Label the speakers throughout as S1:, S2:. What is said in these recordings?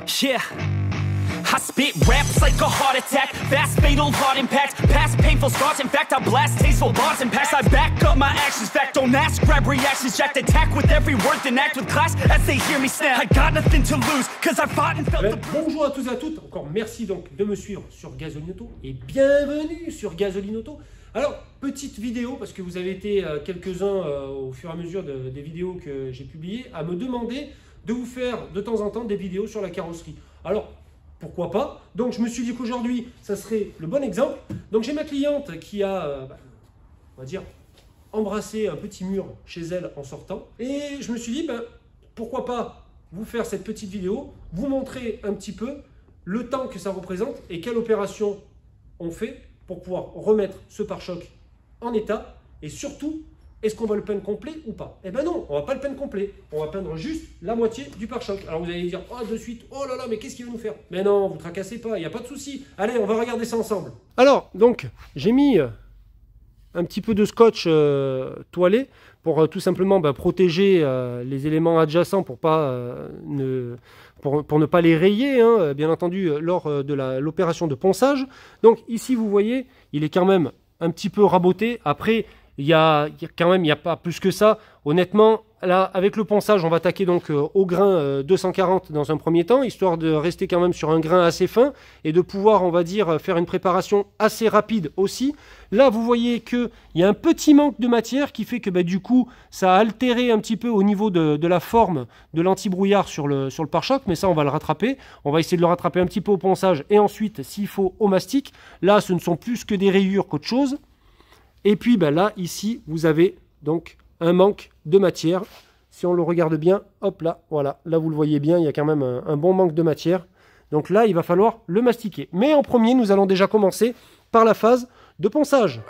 S1: Yeah, I spit raps like a heart attack, fast fatal heart impact, past painful scars, in fact I blast tasteful bars and packs, I back up my actions, fact don't ask, grab reactions, jacked attack with every word, then act with class as they hear me snap, I got nothing to lose, cause I fought and felt the...
S2: Bonjour à tous et à toutes, encore merci donc de me suivre sur Gasoline-Auto et bienvenue sur Gasoline-Auto. Alors, petite vidéo, parce que vous avez été quelques-uns au fur et à mesure des vidéos que j'ai publiées, à me demander de vous faire de temps en temps des vidéos sur la carrosserie. Alors, pourquoi pas? Donc, je me suis dit qu'aujourd'hui, ça serait le bon exemple. Donc, j'ai ma cliente qui a, on va dire, embrassé un petit mur chez elle en sortant. Et je me suis dit, pourquoi pas vous faire cette petite vidéo, vous montrer un petit peu le temps que ça représente et quelle opération on fait pour pouvoir remettre ce pare-choc en état. Et surtout, est-ce qu'on va le peindre complet ou pas? Eh ben non, on va pas le peindre complet. On va peindre juste la moitié du pare-choc. Alors vous allez dire, oh de suite, oh là là, mais qu'est-ce qu'il va nous faire? Mais non, vous tracassez pas, il n'y a pas de souci. Allez, on va regarder ça ensemble. Alors, donc, j'ai mis un petit peu de scotch toilé pour tout simplement protéger les éléments adjacents pour ne pas les rayer, hein, bien entendu, lors de l'opération de ponçage. Donc ici, vous voyez, il est quand même un petit peu raboté. Après, il y a pas plus que ça. Honnêtement, là, avec le ponçage, on va attaquer donc au grain 240 dans un premier temps, histoire de rester quand même sur un grain assez fin et de pouvoir, on va dire, faire une préparation assez rapide aussi. Là, vous voyez qu'il y a un petit manque de matière qui fait que du coup, ça a altéré un petit peu au niveau de la forme de l'anti-brouillard sur le pare-choc, mais ça, on va le rattraper. On va essayer de le rattraper un petit peu au ponçage et ensuite, s'il faut, au mastic. Là, ce ne sont plus que des rayures qu'autre chose. Et puis là, ici, vous avez donc un manque de matière. Si on le regarde bien, hop là, voilà. Là, vous le voyez bien, il y a quand même un bon manque de matière. Donc là, il va falloir le mastiquer. Mais en premier, nous allons déjà commencer par la phase de ponçage.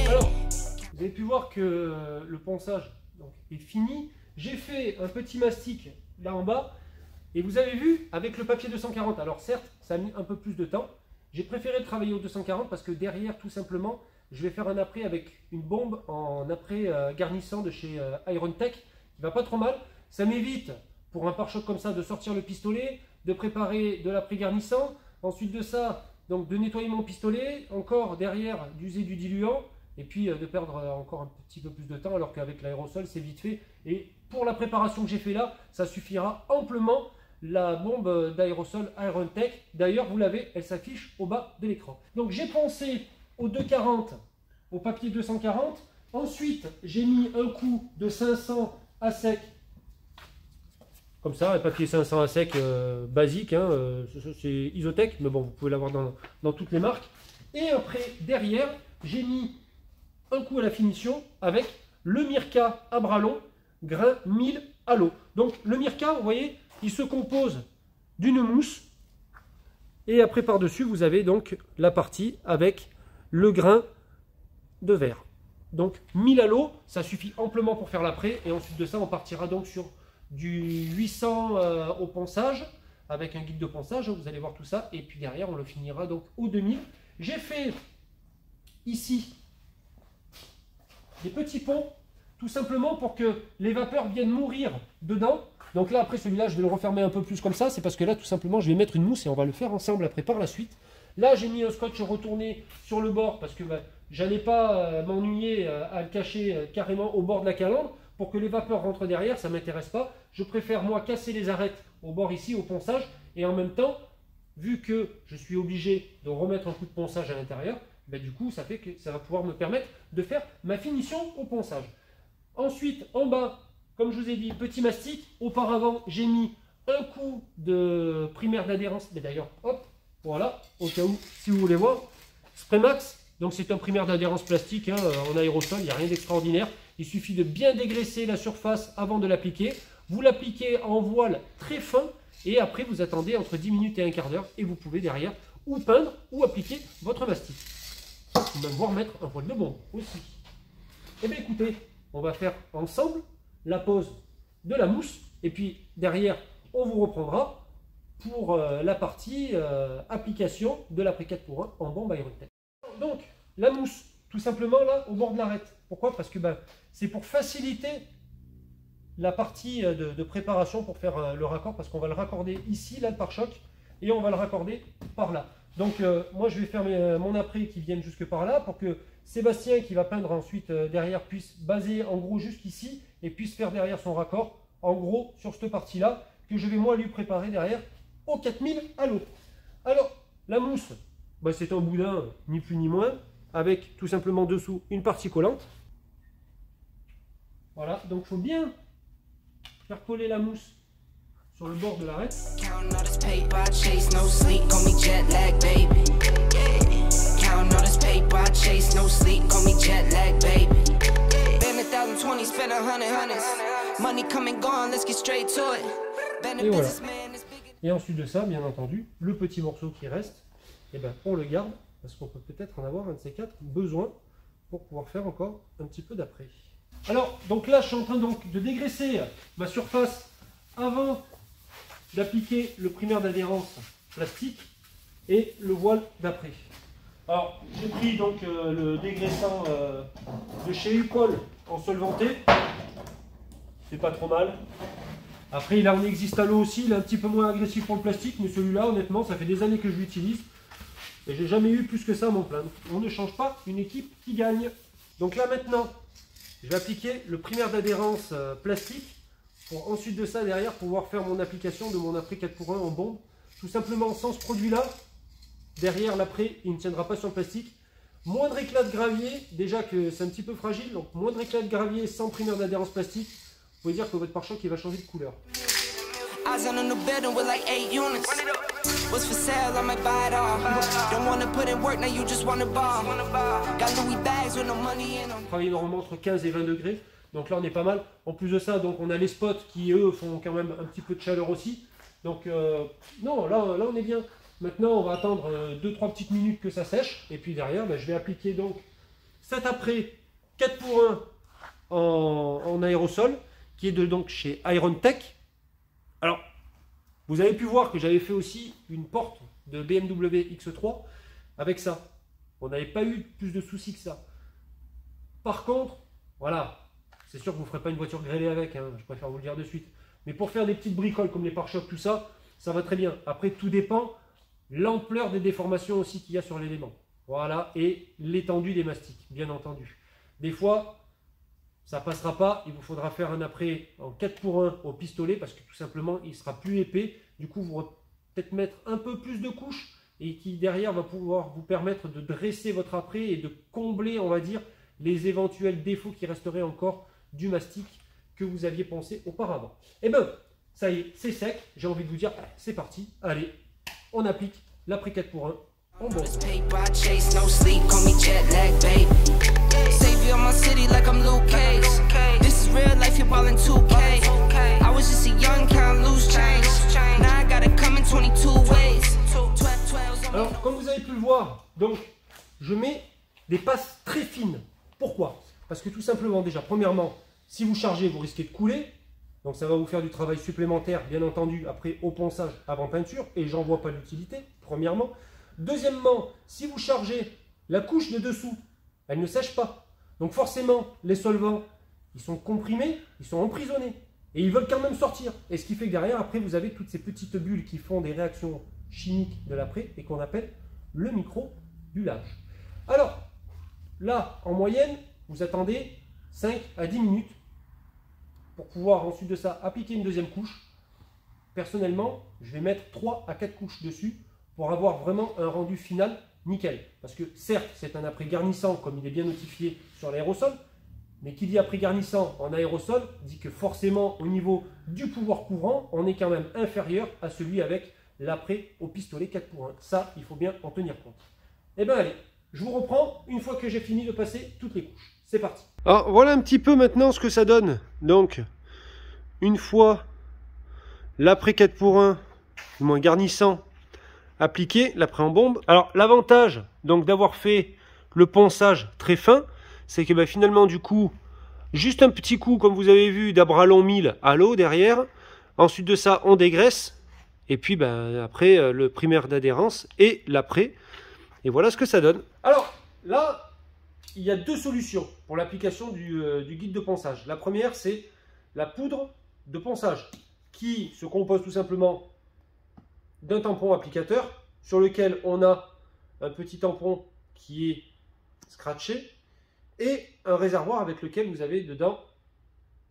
S2: Alors, vous avez pu voir que le ponçage est fini. J'ai fait un petit mastic là en bas. Et vous avez vu, avec le papier 240, alors certes, ça a mis un peu plus de temps. J'ai préféré travailler au 240 parce que derrière, tout simplement, je vais faire un après avec une bombe en après garnissant de chez Iron Tech, qui va pas trop mal. Ça m'évite, pour un pare-choc comme ça, de sortir le pistolet, de préparer de l'après garnissant. Ensuite de ça, donc de nettoyer mon pistolet, encore derrière d'user du diluant, et puis de perdre encore un petit peu plus de temps, alors qu'avec l'aérosol, c'est vite fait. Et pour la préparation que j'ai fait là, ça suffira amplement. La bombe d'aérosol Iron Tech, d'ailleurs vous l'avez, elle s'affiche au bas de l'écran. Donc j'ai poncé au 240, au papier 240. Ensuite j'ai mis un coup de 500 à sec, comme ça, un papier 500 à sec basique, hein, c'est Isotech, mais bon, vous pouvez l'avoir dans toutes les marques. Et après, derrière, j'ai mis un coup à la finition avec le Mirka à bras long, grain 1000 à l'eau. Donc le Mirka, vous voyez, il se compose d'une mousse et après par-dessus, vous avez donc la partie avec le grain de verre. Donc 1000 à l'eau, ça suffit amplement pour faire l'après et ensuite de ça, on partira donc sur du 800 au ponçage avec un guide de ponçage, vous allez voir tout ça, et puis derrière on le finira donc au 2000. J'ai fait ici des petits ponts tout simplement pour que les vapeurs viennent mourir dedans. Donc là après celui-là je vais le refermer un peu plus comme ça, c'est parce que là tout simplement je vais mettre une mousse et on va le faire ensemble après par la suite. Là j'ai mis un scotch retourné sur le bord parce que j'allais pas m'ennuyer à le cacher carrément au bord de la calandre. Pour que les vapeurs rentrent derrière, ça ne m'intéresse pas. Je préfère, moi, casser les arêtes au bord ici, au ponçage. Et en même temps, vu que je suis obligé de remettre un coup de ponçage à l'intérieur, du coup, ça fait que ça va pouvoir me permettre de faire ma finition au ponçage. Ensuite, en bas, comme je vous ai dit, petit mastic. Auparavant, j'ai mis un coup de primaire d'adhérence. Mais d'ailleurs, hop, voilà, au cas où, si vous voulez voir. Spraymax, donc c'est un primaire d'adhérence plastique, hein, en aérosol, il n'y a rien d'extraordinaire. Il suffit de bien dégraisser la surface avant de l'appliquer. Vous l'appliquez en voile très fin et après vous attendez entre 10 minutes et un quart d'heure et vous pouvez derrière ou peindre ou appliquer votre mastic. Ou même voir mettre un voile de bombe aussi. Et bien écoutez, on va faire ensemble la pose de la mousse et puis derrière on vous reprendra pour la partie application de l'après 4x1 en bombe Iron-Tech. Donc, la mousse, tout simplement là, au bord de l'arête. Pourquoi? Parce que c'est pour faciliter la partie de préparation pour faire le raccord, parce qu'on va le raccorder ici, là, le pare-choc, et on va le raccorder par là. Donc, moi, je vais faire mon après qui vienne jusque par là, pour que Sébastien, qui va peindre ensuite derrière, puisse baser en gros jusqu'ici, et puisse faire derrière son raccord, en gros, sur cette partie-là, que je vais moi lui préparer derrière au 4000 à l'eau. Alors, la mousse, c'est un boudin, ni plus ni moins, avec tout simplement dessous une partie collante. Voilà, donc il faut bien faire coller la mousse sur le bord de l'arête. Et voilà. Et ensuite de ça, bien entendu, le petit morceau qui reste, on le garde, parce qu'on peut peut-être en avoir un de ces quatre besoin pour pouvoir faire encore un petit peu d'après. Alors, donc là, je suis en train donc de dégraisser ma surface avant d'appliquer le primaire d'adhérence plastique et le voile d'après. Alors, j'ai pris donc le dégraissant de chez Upol en solventé. C'est pas trop mal. Après, il en existe à l'eau aussi, il est un petit peu moins agressif pour le plastique, mais celui-là, honnêtement, ça fait des années que je l'utilise. Et j'ai jamais eu plus que ça à m'en plaindre. On ne change pas une équipe qui gagne. Donc là maintenant, je vais appliquer le primaire d'adhérence plastique pour ensuite de ça derrière pouvoir faire mon application de mon après 4x1 en bombe. Tout simplement sans ce produit-là, derrière l'après, il ne tiendra pas sur le plastique. Moindre éclat de gravier, déjà que c'est un petit peu fragile, donc moindre éclat de gravier sans primaire d'adhérence plastique, vous pouvez dire que votre pare-choc va changer de couleur. What's for sale, I might buy it all. Don't wanna put in work, now you just wanna ball. Got Louis bags with no money in them. Travailler normalement entre 15 et 20 degrés, donc là on est pas mal. En plus de ça, donc on a les spots qui eux font quand même un petit peu de chaleur aussi. Donc non, là on est bien. Maintenant on va attendre 2-3 petites minutes que ça sèche, et puis derrière je vais appliquer donc cet après 4x1 en aérosol, qui est donc chez Iron-Tech. Alors, vous avez pu voir que j'avais fait aussi une porte de BMW X3 avec ça. On n'avait pas eu plus de soucis que ça. Par contre, voilà, c'est sûr que vous ne ferez pas une voiture grêlée avec, hein, je préfère vous le dire de suite. Mais pour faire des petites bricoles comme les pare-chocs, tout ça, ça va très bien. Après, tout dépend l'ampleur des déformations aussi qu'il y a sur l'élément. Voilà, et l'étendue des mastiques, bien entendu. Des fois, ça passera pas, il vous faudra faire un après en 4x1 au pistolet parce que tout simplement il sera plus épais. Du coup, vous pourrez peut-être mettre un peu plus de couches et qui derrière va pouvoir vous permettre de dresser votre après et de combler, on va dire, les éventuels défauts qui resteraient encore du mastic que vous aviez pensé auparavant. Et bien, ça y est, c'est sec. J'ai envie de vous dire, c'est parti. Allez, on applique l'après 4x1 en bombe. Alors, comme vous avez pu le voir, donc je mets des passes très fines. Pourquoi? Parce que tout simplement, déjà, premièrement, si vous chargez, vous risquez de couler. Donc ça va vous faire du travail supplémentaire, bien entendu, après au ponçage avant peinture. Et j'en vois pas l'utilité, premièrement. Deuxièmement, si vous chargez la couche de dessous, elle ne sèche pas. Donc forcément, les solvants, ils sont comprimés, ils sont emprisonnés. Et ils veulent quand même sortir. Et ce qui fait que derrière, après, vous avez toutes ces petites bulles qui font des réactions chimiques de l'après et qu'on appelle le micro-bullage. Alors, là, en moyenne, vous attendez 5 à 10 minutes pour pouvoir ensuite de ça appliquer une deuxième couche. Personnellement, je vais mettre 3 à 4 couches dessus pour avoir vraiment un rendu final nickel. Parce que certes, c'est un après garnissant comme il est bien notifié sur l'aérosol, mais qui dit après garnissant en aérosol dit que forcément au niveau du pouvoir couvrant, on est quand même inférieur à celui avec l'après au pistolet 4x1. Ça, il faut bien en tenir compte. Et bien allez, je vous reprends une fois que j'ai fini de passer toutes les couches. C'est parti. Alors voilà un petit peu maintenant ce que ça donne. Donc, une fois l'après 4x1, du moins garnissant, appliqué, l'après en bombe. Alors l'avantage donc d'avoir fait le ponçage très fin, c'est que finalement du coup, juste un petit coup comme vous avez vu d'Abralon 1000 à l'eau derrière, Ensuite de ça, on dégraisse. Et puis ben, après, le primaire d'adhérence et l'après. Et voilà ce que ça donne. Alors là, il y a deux solutions pour l'application du guide de ponçage. La première, c'est la poudre de ponçage qui se compose tout simplement d'un tampon applicateur sur lequel on a un petit tampon qui est scratché et un réservoir avec lequel vous avez dedans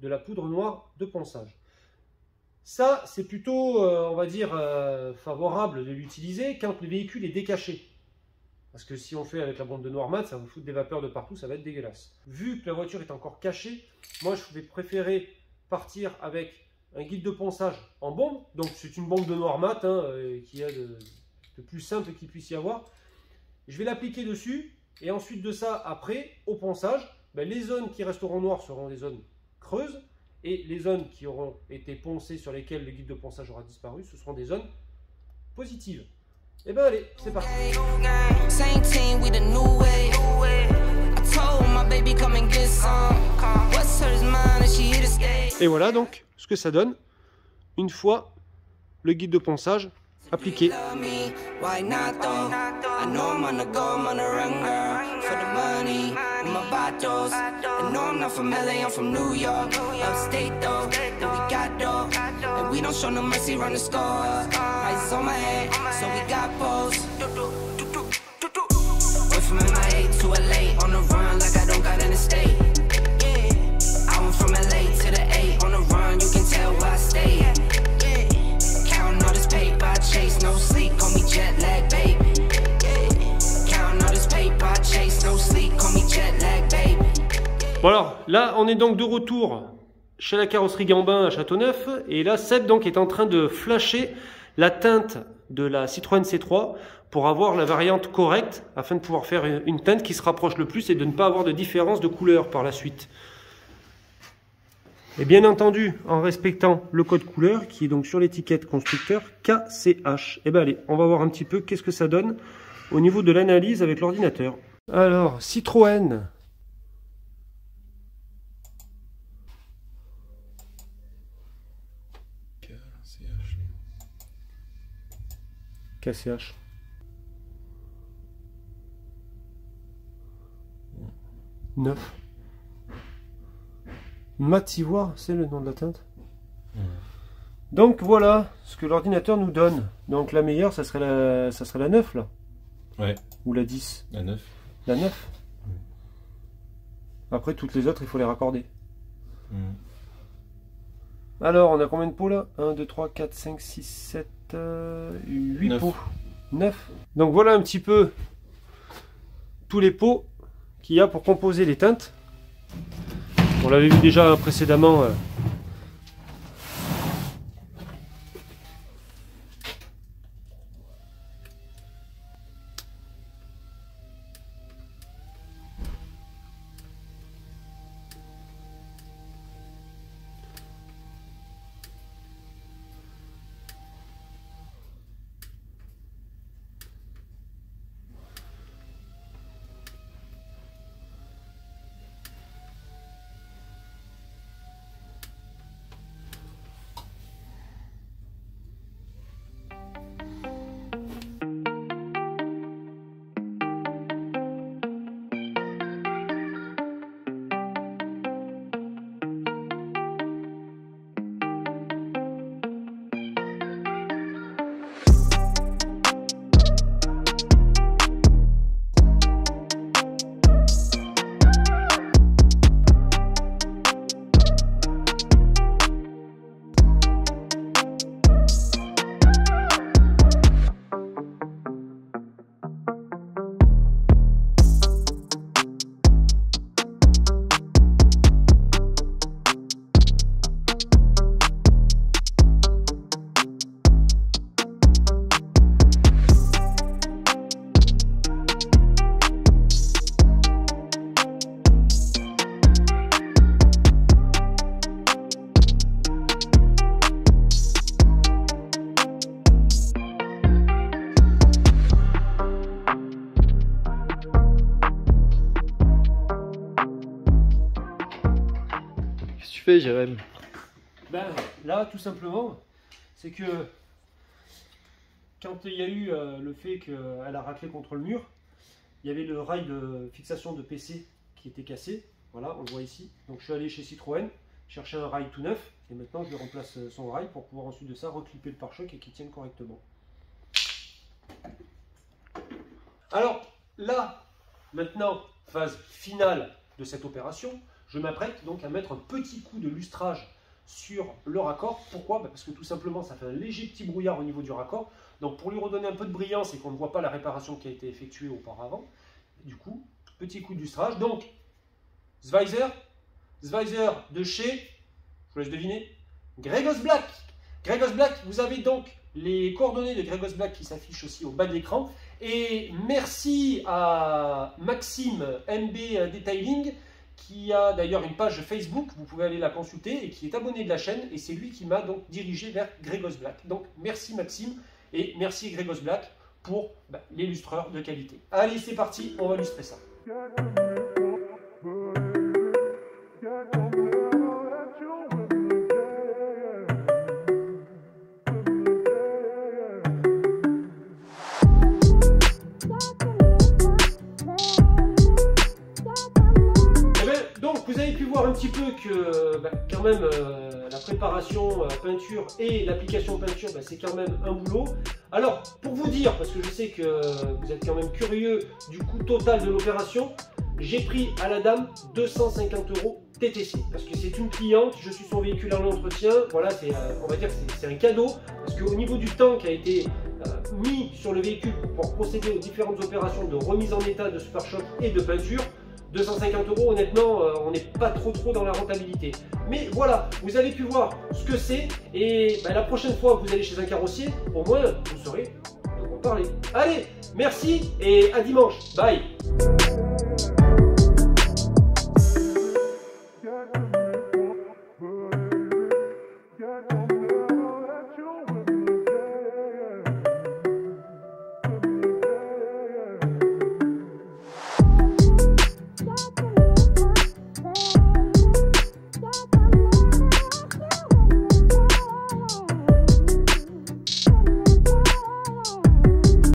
S2: de la poudre noire de ponçage. Ça, c'est plutôt, on va dire, favorable de l'utiliser quand le véhicule est décaché. Parce que si on fait avec la bombe de noir mat, ça va vous foutre des vapeurs de partout, ça va être dégueulasse. Vu que la voiture est encore cachée, moi je vais préférer partir avec un guide de ponçage en bombe. Donc c'est une bombe de noir mat qui est le plus simple qu'il puisse y avoir. Je vais l'appliquer dessus et ensuite de ça, après, au ponçage, ben, les zones qui resteront noires seront des zones creuses et les zones qui auront été poncées sur lesquelles le guide de ponçage aura disparu, ce seront des zones positives. Et ben allez, c'est parti. Et voilà donc ce que ça donne une fois le guide de ponçage appliqué. Bon alors, là on est donc de retour chez la carrosserie Gambin à Châteauneuf et là Seb donc est en train de flasher la teinte de la Citroën C3 pour avoir la variante correcte afin de pouvoir faire une teinte qui se rapproche le plus et de ne pas avoir de différence de couleur par la suite. Et bien entendu en respectant le code couleur qui est donc sur l'étiquette constructeur KCH. Et bien allez, on va voir un petit peu qu'est-ce que ça donne au niveau de l'analyse avec l'ordinateur. Alors Citroën. KCH. Neuf. Mat ivoire, c'est le nom de la teinte. Donc voilà ce que l'ordinateur nous donne. Donc la meilleure, ça serait la 9 là.
S3: Ouais.
S2: Ou la 10.
S3: La 9.
S2: La 9. Après toutes les autres, il faut les raccorder. Alors, on a combien de pots là? 1, 2, 3, 4, 5, 6, 7, 8
S3: 9.
S2: pots. 9. Donc voilà un petit peu tous les pots qu'il y a pour composer les teintes. On l'avait vu déjà précédemment.
S3: Qu'est-ce que tu fais, Jérém?
S2: Ben, là, tout simplement, c'est que quand il y a eu le fait qu'elle a raclé contre le mur, il y avait le rail de fixation de PC qui était cassé. Voilà, on le voit ici. Donc je suis allé chez Citroën, chercher un rail tout neuf, et maintenant je lui remplace son rail pour pouvoir ensuite de ça reclipper le pare-choc et qu'il tienne correctement. Alors là, maintenant, phase finale de cette opération, je m'apprête donc à mettre un petit coup de lustrage sur le raccord. Pourquoi? Parce que tout simplement ça fait un léger petit brouillard au niveau du raccord. Donc pour lui redonner un peu de brillance et qu'on ne voit pas la réparation qui a été effectuée auparavant, du coup, petit coup de lustrage. Donc Zweisser de chez, je vous laisse deviner, Gregos Black. Gregos Black, vous avez donc les coordonnées de Gregos Black qui s'affichent aussi au bas de l'écran. Et merci à Maxime MB Detailing, qui a d'ailleurs une page Facebook, vous pouvez aller la consulter, et qui est abonné de la chaîne, et c'est lui qui m'a donc dirigé vers Gregos Black. Donc merci Maxime, et merci Gregos Black pour les lustreurs de qualité. Allez, c'est parti, on va lustrer ça. Vous avez pu voir un petit peu que quand même la préparation peinture et l'application peinture, c'est quand même un boulot. Alors pour vous dire, parce que je sais que vous êtes quand même curieux du coût total de l'opération, j'ai pris à la dame 250 € TTC, parce que c'est une cliente, je suis son véhicule en entretien, voilà, on va dire que c'est un cadeau, parce qu'au niveau du temps qui a été mis sur le véhicule pour procéder aux différentes opérations de remise en état de ce pare-choc et de peinture, 250 €, honnêtement, on n'est pas trop dans la rentabilité. Mais voilà, vous avez pu voir ce que c'est, et la prochaine fois que vous allez chez un carrossier, au moins, vous saurez de quoi parler. Allez, merci, et à dimanche. Bye.